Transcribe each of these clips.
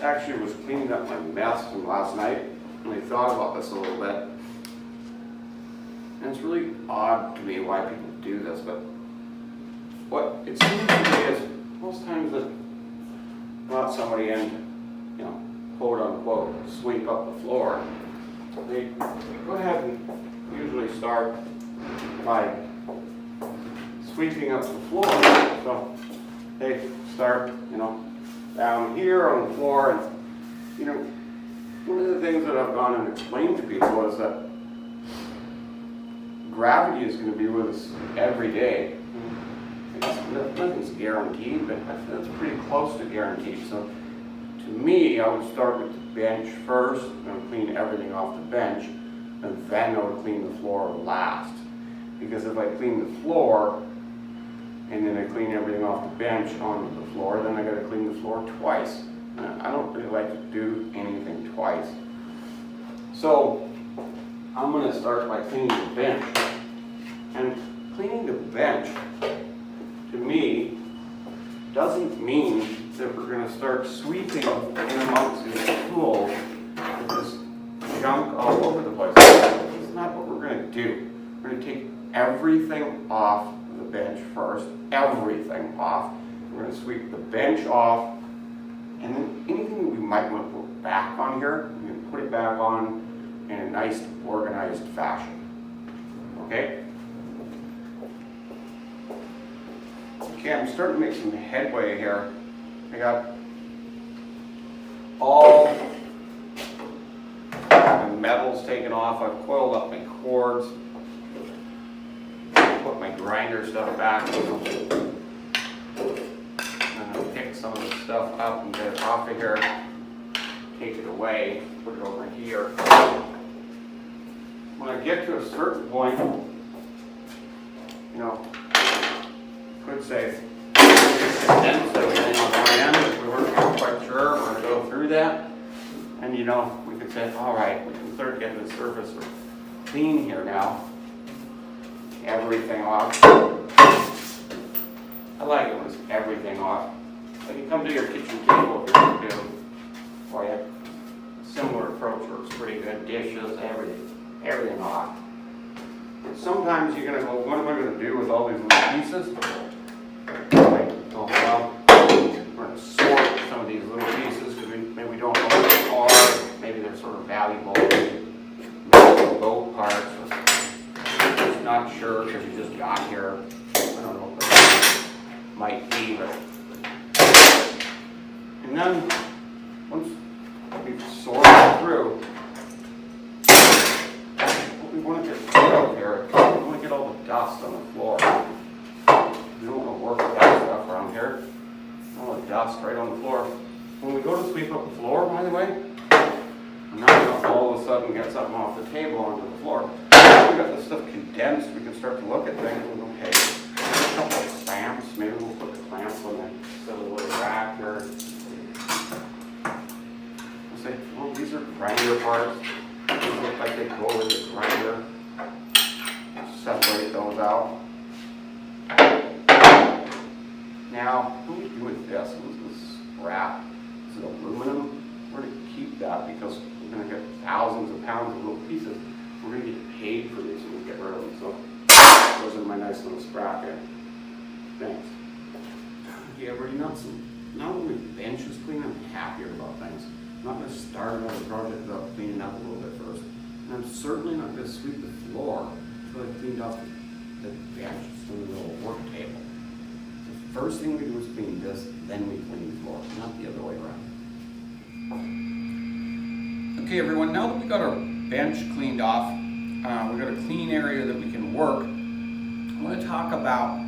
actually was cleaning up my mess from last night, and I thought about this a little bit. And it's really odd to me why people do this, but what it seems to me is most times that brought somebody in, you know, quote unquote, sweep up the floor, they go ahead and usually start by sweeping up the floor. So they start, you know, down here on the floor, and you know, one of the things that I've gone and explained to people is that gravity is going to be with us every day. Nothing's guaranteed, but that's pretty close to guaranteed. So to me, I would start with the bench first and clean everything off the bench, and then I would clean the floor last. Because if I clean the floor and then I clean everything off the bench onto the floor, then I got to clean the floor twice. I don't really like to do anything twice. So I'm going to start by cleaning the bench. And cleaning the bench, to me, doesn't mean that we're going to start sweeping in amongst these tools with this junk all over the place. That's not what we're going to do. We're going to take everything off the bench first, everything off. We're going to sweep the bench off, and then anything that we might want to put back on here, we're going to put it back on in a nice, organized fashion. Okay? Okay, I'm starting to make some headway here. I got all the metals taken off. I've coiled up my cords. Put my grinder stuff back. And I'll pick some of the stuff up and get it off of here. Take it away. Put it over here. When I get to a certain point, you know, could say condense everything on one end if we weren't quite sure we're going to go through that. And you know, we could say, all right, we can start getting the surface clean here now. Everything off. I like it when it's everything off. When you come to your kitchen table, if you're going to do, boy, a similar approach works pretty good. Dishes, everything off. And sometimes you're going to go, what am I going to do with all these little pieces? Like, oh, well, we're going to sort some of these little pieces because maybe we don't know what they are. Maybe they're sort of valuable. Maybe they're boat parts. I'm just not sure because you just got here. I don't know what that might be, but. And then, once we've sorted through, what we want to get rid of here, we want to get all the dust on the floor. We don't want to work with that stuff around here. All the dust right on the floor. When we go to sweep up the floor, by the way, we're not going to all of a sudden get something off the table onto the floor. If we've got this stuff condensed, we can start to look at things and go, okay, a couple of clamps. Maybe we'll put the clamps on that silly little rack here. We'll say, well, these are grinder parts. These look like they go with the grinder. Separate those out. Now, what do we do with this? What is this scrap? Is it aluminum? We're going to keep that because we're going to get thousands of pounds of little pieces. We're going to get paid for these and we'll get rid of them. So, those are my nice little scrap here. Thanks. Yeah, everybody nuts. Now that my bench is clean, I'm happier about things. I'm not going to start another project without cleaning up a little bit first. And I'm certainly not going to sweep the floor until I've cleaned up the bench, so the little work table. The first thing we do is clean this, then we clean the floor, not the other way around. Okay, everyone, now that we got our bench cleaned off, we've got a clean area that we can work. I want to talk about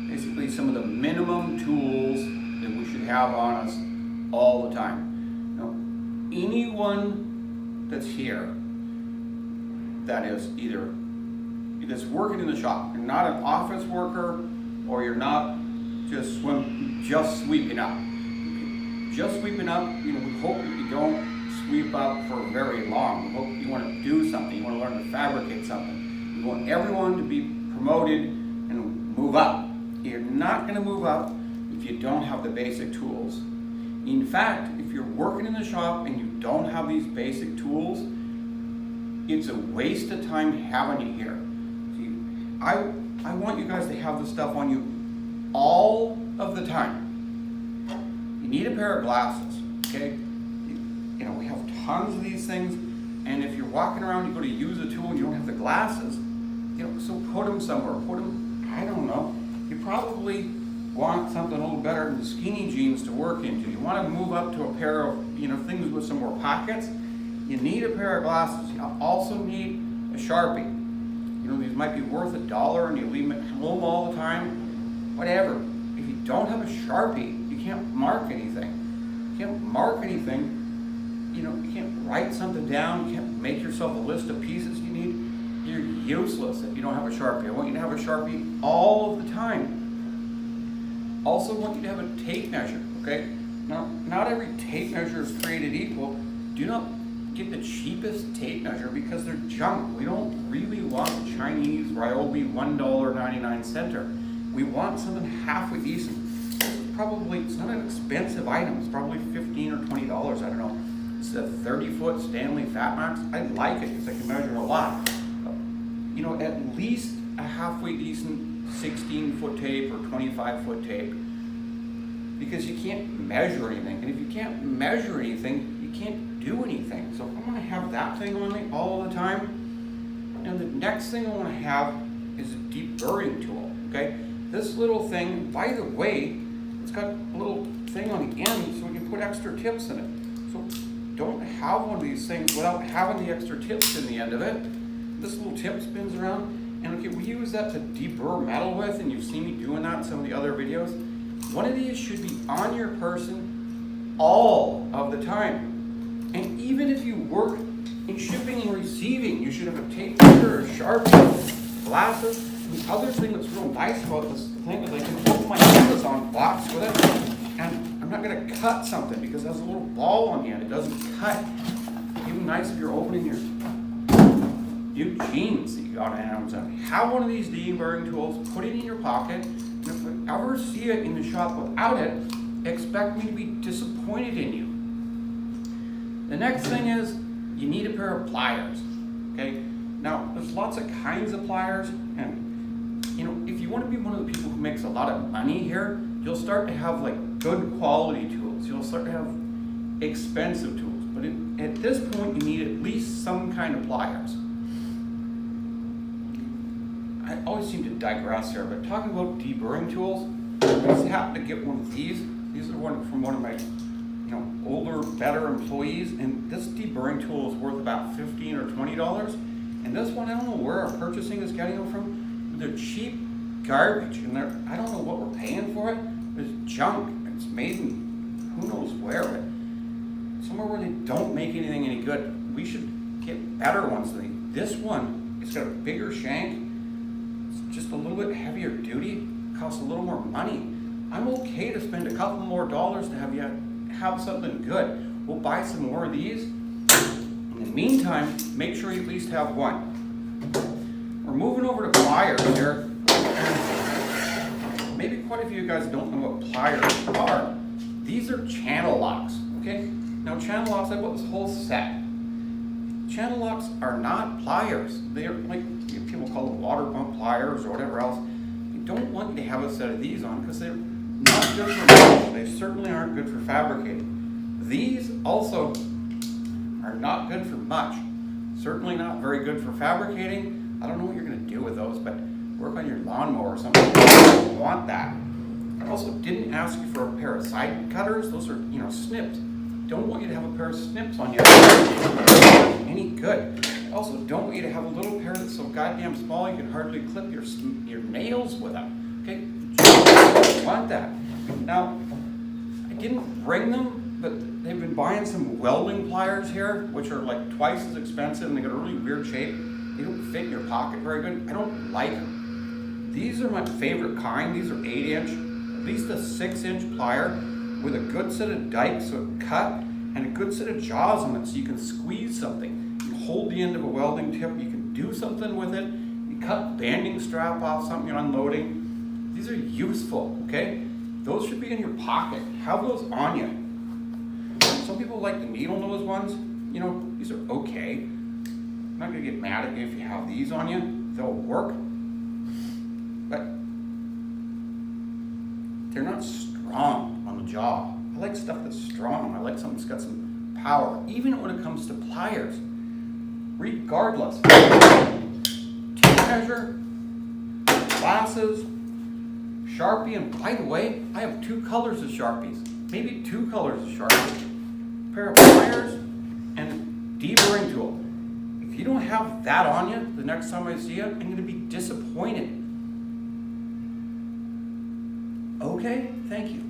basically some of the minimum tools that we should have on us all the time. Now, anyone that's here that is either that's working in the shop, you're not an office worker or you're not just sweeping up. Just sweeping up, you know, we hope that you don't sweep up for very long. We hope you want to do something, you want to learn to fabricate something. We want everyone to be promoted and move up. You're not going to move up if you don't have the basic tools. In fact, if you're working in the shop and you don't have these basic tools, it's a waste of time having you here. See, I want you guys to have this stuff on you all of the time. You need a pair of glasses, okay? You know, we have tons of these things, and if you're walking around, you go to use a tool and you don't have the glasses, you know, so put them somewhere. Put them, I don't know. You probably want something a little better than the skinny jeans to work into. You want to move up to a pair of, you know, things with some more pockets. You need a pair of glasses. You also need a Sharpie. You know, these might be worth $1 and you leave them at home all the time. Whatever. If you don't have a Sharpie, you can't mark anything. You can't mark anything. You know, you can't write something down. You can't make yourself a list of pieces you need. You're useless if you don't have a Sharpie. I want you to have a Sharpie all of the time. Also want you to have a tape measure, okay? Now, not every tape measure is created equal. Do not get the cheapest tape measure because they're junk. We don't really want the Chinese Ryobi $1.99 center. We want something halfway decent. It's not an expensive item. It's probably $15 or $20, I don't know. It's a 30-foot Stanley Fatmax. I like it because I can measure a lot. You know, at least a halfway decent 16-foot tape or 25-foot tape, because you can't measure anything. And if you can't measure anything, you can't do anything. So I'm going to have that thing on me all the time. And the next thing I want to have is a deburring tool, okay? This little thing, by the way, it's got a little thing on the end so we can put extra tips in it. So don't have one of these things without having the extra tips in the end of it. This little tip spins around. And okay, we use that to deburr metal with, and you've seen me doing that in some of the other videos. One of these should be on your person all of the time. And even if you work in shipping and receiving, you should have a tape measure, a Sharpie, glasses. And the other thing that's real nice about this thing is I can hold my Amazon box with it, and I'm not going to cut something because it has a little ball on the end. It doesn't cut. Even nice if you're opening your new jeans that you got on Amazon. Have one of these deburring tools, put it in your pocket, and if I ever see it in the shop without it, expect me to be disappointed in you. The next thing is, you need a pair of pliers, okay? Now, there's lots of kinds of pliers, and you know, if you want to be one of the people who makes a lot of money here, you'll start to have like good quality tools. You'll start to have expensive tools, but at this point, you need at least some kind of pliers. I always seem to digress here, but talking about deburring tools, I just happened to get one of these. These are from one of my, you know, older, better employees, and this deburring tool is worth about $15 or $20. And this one, I don't know where our purchasing is getting them from. They're cheap garbage, and I don't know what we're paying for it. It's junk. It's made in who knows where, but somewhere where they don't make anything any good. We should get better ones. This one, it's got a bigger shank. Just a little bit heavier duty, costs a little more money. I'm okay to spend a couple more dollars to have something good. We'll buy some more of these. In the meantime, make sure you at least have one. We're moving over to pliers here. Maybe quite a few of you guys don't know what pliers are. These are channel locks, okay? Now channel locks, I bought this whole set. Channel locks are not pliers. They are like, people call them water pump pliers or whatever else. You don't want you to have a set of these on because they're not good for metal. They certainly aren't good for fabricating. These also are not good for much. Certainly not very good for fabricating. I don't know what you're going to do with those, but work on your lawnmower or something. You don't want that. I also didn't ask you for a pair of side cutters. Those are, you know, snips. Don't want you to have a pair of snips on you. Any good. I also don't want you to have a little pair that's so goddamn small you can hardly clip your nails with them. Okay? Don't want that. Now, I didn't bring them, but they've been buying some welding pliers here, which are like twice as expensive, and they got a really weird shape. They don't fit in your pocket very good. I don't like them. These are my favorite kind. These are 8-inch, at least a 6-inch plier with a good set of dikes so it cut, and a good set of jaws on it so you can squeeze something. You hold the end of a welding tip, you can do something with it. You cut banding strap off something you're unloading. These are useful, okay? Those should be in your pocket. Have those on you. people like the needle nose ones, you know, these are okay. I'm not gonna get mad at you if you have these on you. They'll work. But they're not strong on the jaw. I like stuff that's strong. I like something that's got some power, even when it comes to pliers. Regardless. Tape measure, glasses, Sharpie, and by the way, I have 2 colors of Sharpies. Maybe 2 colors of Sharpies. A pair of pliers and deburring tool. If you don't have that on you the next time I see you, I'm going to be disappointed. Okay, thank you.